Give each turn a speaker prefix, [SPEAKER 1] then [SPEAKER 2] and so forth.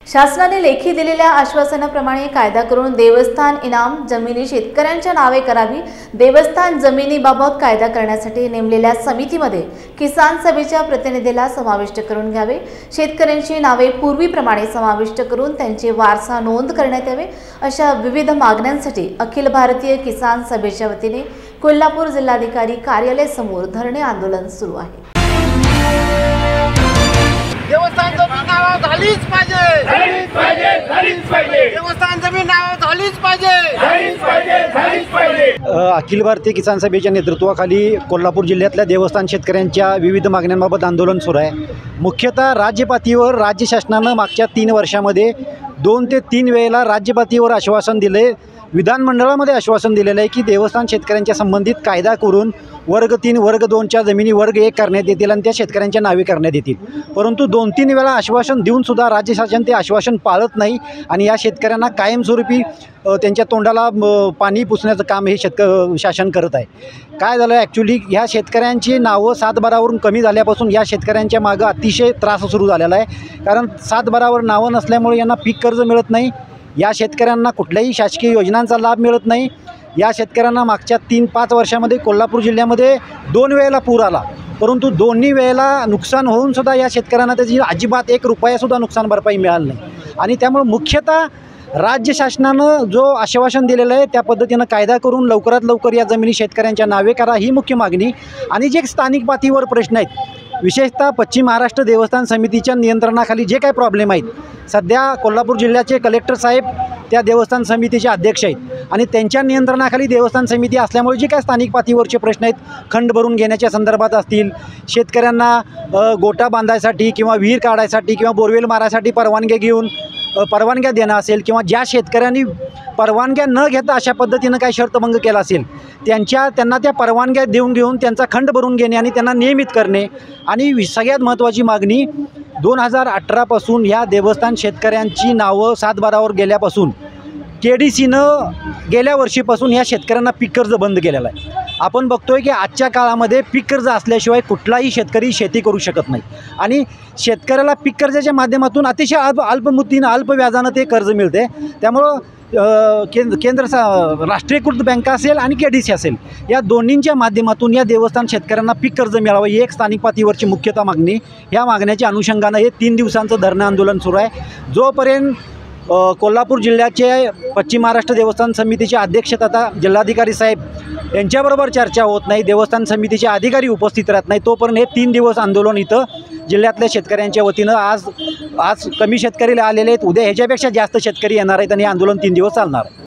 [SPEAKER 1] शासनाने लेखी दिलेल्या आश्वासनाप्रमाणे कायदा करून देवस्थान इनाम जमिनी शेतकऱ्यांच्या नावे करावी। देवस्थान जमिनीबाबत कायदा करण्यासाठी नेमलेल्या समितीमध्ये किसान सभेच्या प्रतिनिधीला समाविष्ट करून घ्यावे। शेतकऱ्यांची नावे पूर्वीप्रमाणे समाविष्ट करून त्यांचे वारसा नोंद करण्यात यावे। अशा विविध मागण्यांसाठी अखिल भारतीय किसान सभेच्या वतीने कोल्हापूर जिल्हाधिकारी कार्यालय समोर धरणे आंदोलन सुरू आहे।
[SPEAKER 2] देवस्थान जमीन नाव झालीच पाहिजे। देवस्थान जमीन नाव झालीच पाहिजे।
[SPEAKER 3] अखिल भारतीय किसान सभेच्या नेतृत्वाखाली कोल्हापूर जिल्ह्यातल्या देवस्थान शेतकऱ्यांच्या विविध मागण्यांबाबत आंदोलन सुरू आहे। मुख्यतः राज्यपातळीवर राज्य शासनानं मागच्या 3 वर्षामध्ये 2 ते 3 वेळेला राज्यपातळीवर आश्वासन दिले, विधानमंडळामध्ये आश्वासन दिलेलं आहे की देवस्थान शेतकऱ्यांच्या संबंधित कायदा करून वर्ग 3 वर्ग 2च्या जमिनी वर्ग 1 करण्यात येतील आणि त्या शेतकऱ्यांच्या नावे करण्यात येतील। परंतु 2-3 वेळा आश्वासन देऊनसुद्धा राज्य शासन ते आश्वासन पाळत नाही आणि या शेतकऱ्यांना कायमस्वरूपी त्यांच्या तोंडाला पाणी पुसण्याचं काम हे शासन करत आहे। काय झालं ॲक्च्युली ह्या शेतकऱ्यांची नावं 7/12वरून कमी झाल्यापासून या शेतकऱ्यांच्या मागं अतिशय त्रास सुरू झालेला आहे। कारण 7/12वर नावं नसल्यामुळे यांना पीक कर्ज मिळत नाही, या शेतकऱ्यांना कुठल्याही शासकीय योजनांचा लाभ मिळत नाही। या शेतकऱ्यांना मागच्या 3-5 वर्षामध्ये कोल्हापूर जिल्ह्यामध्ये 2 वेळेला पूर आला, परंतु दोन्ही वेळेला नुकसान होऊनसुद्धा या शेतकऱ्यांना त्याची अजिबात 1 रुपयासुद्धा नुकसान भरपाई मिळाली नाही। आणि त्यामुळे मुख्यतः राज्य शासनानं जो आश्वासन दिलेलं आहे त्या पद्धतीनं कायदा करून लवकरात लवकर या जमिनी शेतकऱ्यांच्या नावे करा ही मुख्य मागणी। आणि जे स्थानिक पातळीवर प्रश्न आहेत, विशेषतः पश्चिम महाराष्ट्र देवस्थान समितीच्या नियंत्रणाखाली जे काही प्रॉब्लेम आहेत, सध्या कोल्हापूर जिल्ह्याचे कलेक्टर साहेब त्या देवस्थान समितीचे अध्यक्ष आहेत आणि त्यांच्या नियंत्रणाखाली देवस्थान समिती असल्यामुळे जे काही स्थानिक पातळीवरचे प्रश्न आहेत, खंड भरून घेण्याच्या संदर्भात असतील, शेतकऱ्यांना गोटा बांधायसाठी किंवा विहीर काढायसाठी किंवा बोरवेल मारायसाठी परवानगी घेऊन परवानग्या देणं असेल, किंवा ज्या शेतकऱ्यांनी परवानग्या न घेता अशा पद्धतीनं काही शर्तभंग केला असेल त्यांना त्या परवानग्या देऊन घेऊन त्यांचा खंड भरून घेणे आणि त्यांना नियमित करणे। आणि सगळ्यात महत्त्वाची मागणी 2018पासून ह्या देवस्थान शेतकऱ्यांची नावं 7/12वर गेल्यापासून KDCनं गेल्या वर्षीपासून या शेतकऱ्यांना पीक कर्ज बंद केलेलं आहे। आपण बघतोय की आजच्या काळामध्ये पीक कर्ज असल्याशिवाय कुठलाही शेतकरी शेती करू शकत नाही आणि शेतकऱ्याला पीक कर्जाच्या माध्यमातून अतिशय अल्प मुदतीनं अल्प व्याजानं ते कर्ज मिळते। त्यामुळं राष्ट्रीयकृत बँका असेल आणि KDC असेल या दोन्हींच्या माध्यमातून या देवस्थान शेतकऱ्यांना पीक कर्ज मिळावं ही एक स्थानिक पातळीवरची मुख्यतः मागणी। ह्या मागण्याच्या अनुषंगानं हे 3 दिवसांचं धरणं आंदोलन सुरू आहे। जोपर्यंत कोल्हापूर जिल्ह्याचे पश्चिम महाराष्ट्र देवस्थान समितीचे अध्यक्ष तथा जिल्हाधिकारी साहेब यांच्याबरोबर चर्चा होत नाही, देवस्थान समितीचे अधिकारी उपस्थित राहत नाही, तोपर्यंत हे 3 दिवस आंदोलन इथं जिल्ह्यातल्या शेतकऱ्यांच्या वतीनं आज कमी शेतकरी आलेले आहेत, उद्या ह्याच्यापेक्षा जास्त शेतकरी येणार आहेत आणि हे आंदोलन 3 दिवस चालणार आहे।